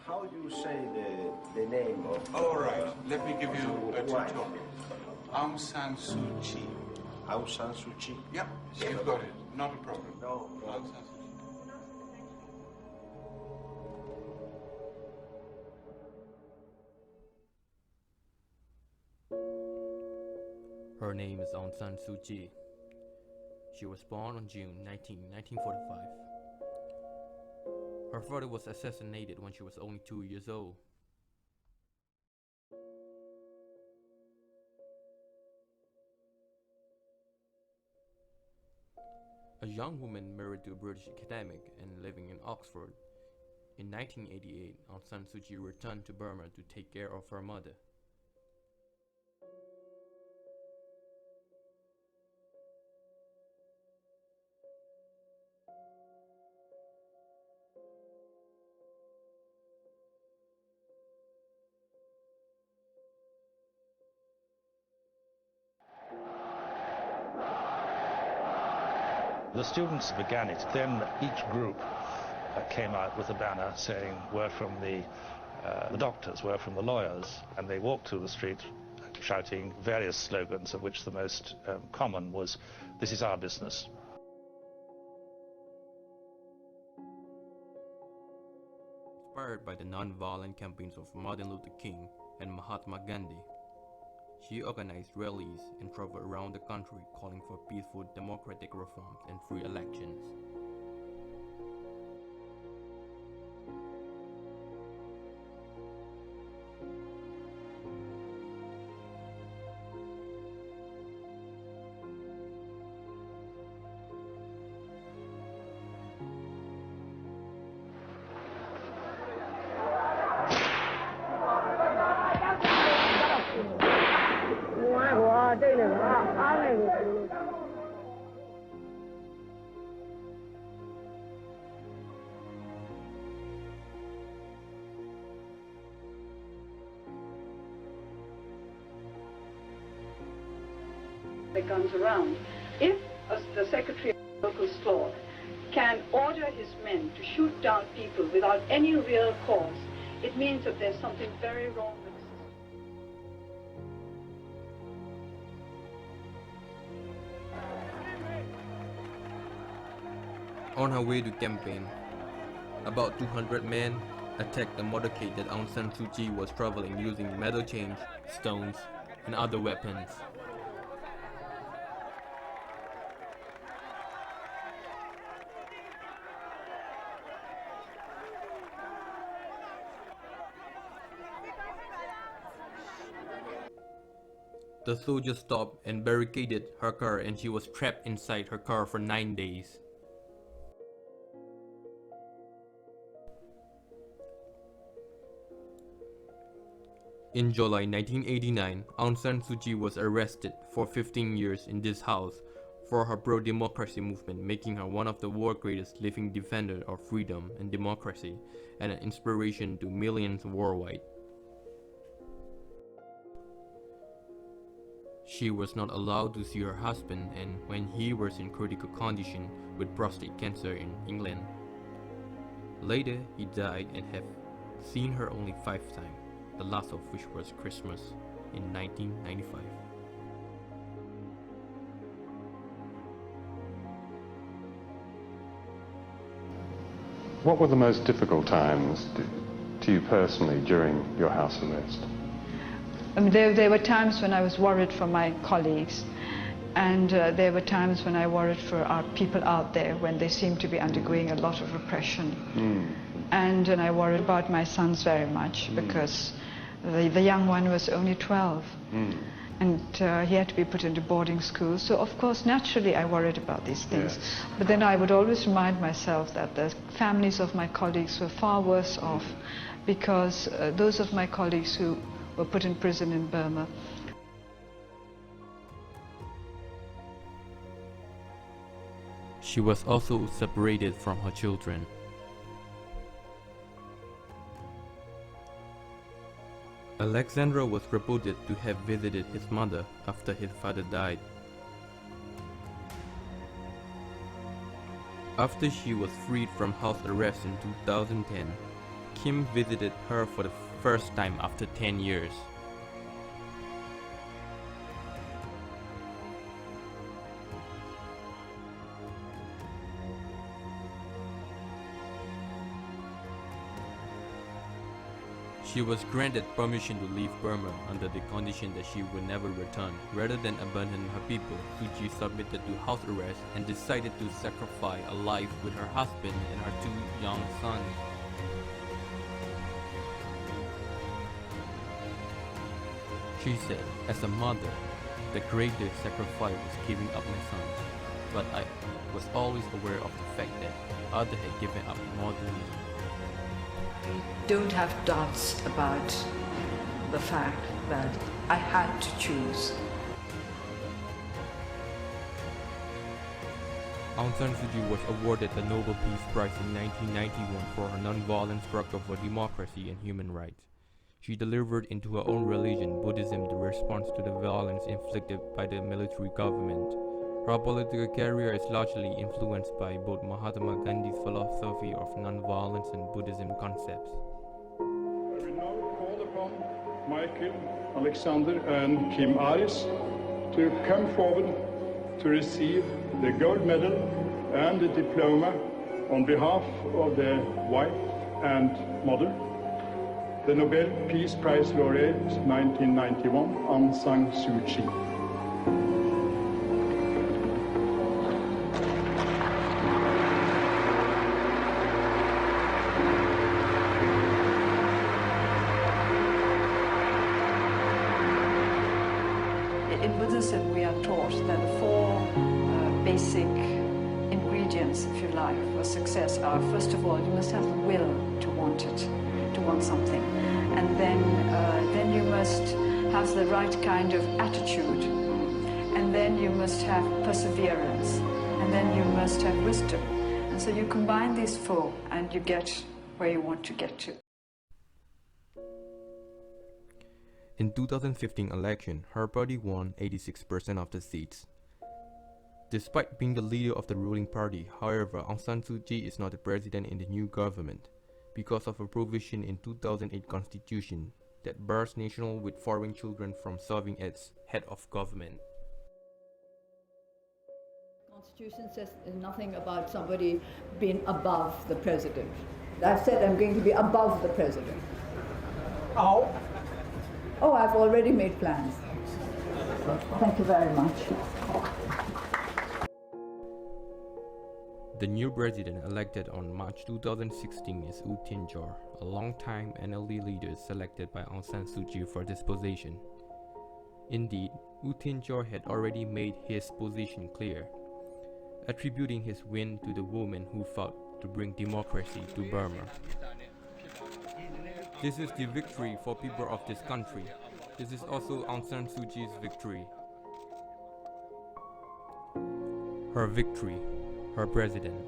How do you say the name of... All right, let me give you a tutorial. Aung San Suu Kyi. Aung San Suu Kyi? Yep, you've got it. Not a problem. No. Aung San Suu Kyi. Her name is Aung San Suu Kyi. She was born on June 19, 1945. Her father was assassinated when she was only 2 years old. A young woman married to a British academic and living in Oxford. In 1988, Aung San Suu Kyi returned to Burma to take care of her mother. The students began it. Then each group came out with a banner saying, "We're from the doctors, we're from the lawyers," and they walked through the street shouting various slogans, of which the most common was, "This is our business." Inspired by the non-violent campaigns of Martin Luther King and Mahatma Gandhi, she organized rallies and traveled around the country calling for peaceful democratic reforms and free elections. The guns around. If the Secretary of the local store can order his men to shoot down people without any real cause, it means that there's something very wrong with the system. On her way to campaign, about 200 men attacked a motorcade that Aung San Suu Kyi was traveling using metal chains, stones, and other weapons. The soldiers stopped and barricaded her car, and she was trapped inside her car for 9 days. In July 1989, Aung San Suu Kyi was arrested for 15 years in this house for her pro-democracy movement, making her one of the world's greatest living defenders of freedom and democracy and an inspiration to millions worldwide. She was not allowed to see her husband, and when he was in critical condition with prostate cancer in England. Later, he died and have seen her only 5 times, the last of which was Christmas in 1995. What were the most difficult times to you personally during your house arrest? There were times when I was worried for my colleagues, and there were times when I worried for our people out there when they seemed to be undergoing a lot of repression. And I worried about my sons very much because the young one was only 12 and he had to be put into boarding school. So of course, naturally, I worried about these things. Yes. But then I would always remind myself that the families of my colleagues were far worse off because those of my colleagues who were put in prison in Burma. She was also separated from her children. Alexandra was reported to have visited his mother after his father died. After she was freed from house arrest in 2010, Kim visited her for the first time after 10 years. She was granted permission to leave Burma under the condition that she would never return. Rather than abandon her people, Suu Kyi submitted to house arrest and decided to sacrifice a life with her husband and her 2 young sons. She said, as a mother, the greatest sacrifice was giving up my sons, but I was always aware of the fact that others had given up more than me. Don't have doubts about the fact that I had to choose. Aung San Suu Kyi was awarded the Nobel Peace Prize in 1991 for her non-violent struggle for democracy and human rights. She delivered into her own religion, Buddhism, the response to the violence inflicted by the military government. Her political career is largely influenced by both Mahatma Gandhi's philosophy of non-violence and Buddhism concepts. I will now call upon Michael, Alexander and Kim Aris to come forward to receive the gold medal and the diploma on behalf of their wife and mother, the Nobel Peace Prize laureate 1991, Aung San Suu Kyi. In Buddhism, we are taught that the 4 basic ingredients, if you like, for success are, first of all, you must have the will to want it, to want something. And then you must have the right kind of attitude. And then you must have perseverance. And then you must have wisdom. And so you combine these 4 and you get where you want to get to. In 2015 election, her party won 86% of the seats. Despite being the leader of the ruling party, however, Aung San Suu Kyi is not the president in the new government because of a provision in 2008 constitution that bars nationals with foreign children from serving as head of government. The Constitution says nothing about somebody being above the president. I've said I'm going to be above the president. How? Oh, I've already made plans. Thank you very much. The new president elected on March 2016 is U Tin Jor, a long-time NLD leader selected by Aung San Suu Kyi for this position. Indeed, U Tin Jor had already made his position clear, attributing his win to the woman who fought to bring democracy to Burma. This is the victory for people of this country. This is also Aung San Suu Kyi's victory. Her victory, her president.